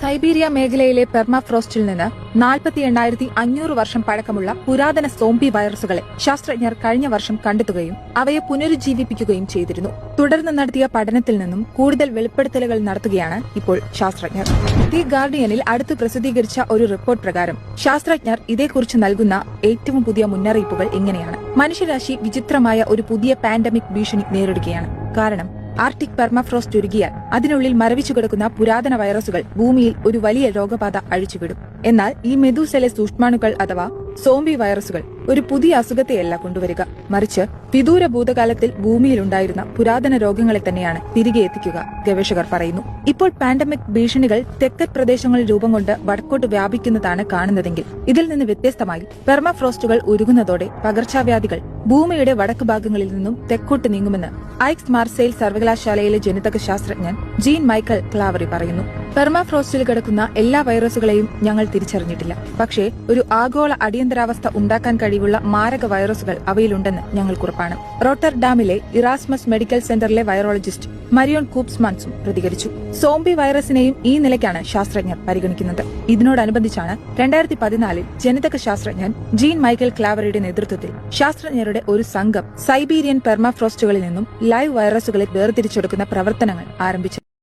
Siberia മേഖലയിലെ പെർമാഫ്രോസ്റ്റിൽ നിന്ന് 48,500 വർഷം പഴക്കമുള്ള പുരാതന സോംബി വൈറസുകളെ ശാസ്ത്രജ്ഞർ കഴിഞ്ഞ വർഷം കണ്ടെത്തുകയും അവയെ പുനരുജ്ജീവിപ്പിക്കുകയും ചെയ്തിരുന്നു. തുടർന്ന് നടത്തിയ പഠനത്തിൽ നിന്നും കൂടുതൽ വെളിപ്പെടുത്തലുകൾ നടത്തുകയാണ് ഇപ്പോൾ ശാസ്ത്രജ്ഞർ. ദി ഗാർഡിയനിൽ അടുത്ത് പ്രസിദ്ധീകരിച്ച ഒരു റിപ്പോർട്ട് പ്രകാരം ശാസ്ത്രജ്ഞർ ഇതേക്കുറിച്ച് നൽകുന്ന ഏറ്റവും പുതിയ മുന്നറിയിപ്പുകൾ ഇങ്ങനെയാണ്. മനുഷ്യരാശി വിചിത്രമായ ഒരു പുതിയ പാൻഡമിക് ഭീഷണി നേരിടുകയാണ്. കാരണം ആർട്ടിക് പെർമാഫ്രോസ്റ്റ് ഉരുകിയാൽ അതിനുള്ളിൽ മരവിച്ചു കിടക്കുന്ന പുരാതന വൈറസുകൾ ഭൂമിയിൽ ഒരു വലിയ രോഗബാധ അഴിച്ചുവിടും. എന്നാൽ ഈ മെദൂസെലെ സൂക്ഷ്മാണുക്കൾ അഥവാ സോംബി വൈറസുകൾ ഒരു പുതിയ അസുഖത്തെയല്ല കൊണ്ടുവരിക, മറിച്ച് വിദൂര ഭൂതകാലത്തിൽ ഭൂമിയിലുണ്ടായിരുന്ന പുരാതന രോഗങ്ങളെ തന്നെയാണ് തിരികെ എത്തിക്കുക, ഗവേഷകർ പറയുന്നു. ഇപ്പോൾ പാൻഡമിക് ഭീഷണികൾ തെക്കൻ പ്രദേശങ്ങളിൽ രൂപം കൊണ്ട് വടക്കോട്ട് വ്യാപിക്കുന്നതാണ് കാണുന്നതെങ്കിൽ ഇതിൽ നിന്ന് വ്യത്യസ്തമായി പെർമാഫ്രോസ്റ്റുകൾ ഉരുകുന്നതോടെ പകർച്ചവ്യാധികൾ ഭൂമിയുടെ വടക്ക് ഭാഗങ്ങളിൽ നിന്നും തെക്കോട്ട് നീങ്ങുമെന്ന് ഐക്സ് മാർസെയിൽ സർവകലാശാലയിലെ ജനിതക ശാസ്ത്രജ്ഞൻ ജീൻ മൈക്കൽ ക്ലാവറി പറയുന്നു. പെർമാഫ്രോസ്റ്റിൽ കിടക്കുന്ന എല്ലാ വൈറസുകളെയും ഞങ്ങൾ തിരിച്ചറിഞ്ഞിട്ടില്ല, പക്ഷേ ഒരു ആഗോള അടിയന്തരാവസ്ഥ ഉണ്ടാക്കാൻ കഴിവുള്ള മാരക വൈറസുകൾ അവയിലുണ്ടെന്ന് ഞങ്ങൾക്കുറപ്പാണ്. റോട്ടർഡാമിലെ ഇറാസ്മസ് മെഡിക്കൽ സെന്ററിലെ വൈറോളജിസ്റ്റ് മരിയോൺ കൂപ്സ്മാൻസും പ്രതികരിച്ചു. സോംബി വൈറസിനെയും ഈ നിലയ്ക്കാണ് ശാസ്ത്രജ്ഞർ പരിഗണിക്കുന്നത്. ഇതിനോടനുബന്ധിച്ചാണ് 2014 ജനിതക ശാസ്ത്രജ്ഞൻ ജീൻ മൈക്കൽ ക്ലാവറിയുടെ നേതൃത്വത്തിൽ ശാസ്ത്രജ്ഞരുടെ ഒരു സംഘം സൈബീരിയൻ പെർമാഫ്രോസ്റ്റുകളിൽ നിന്നും ലൈവ് വൈറസുകളെ വേർതിരിച്ചെടുക്കുന്ന പ്രവർത്തനങ്ങൾ ആരംഭിച്ചത്.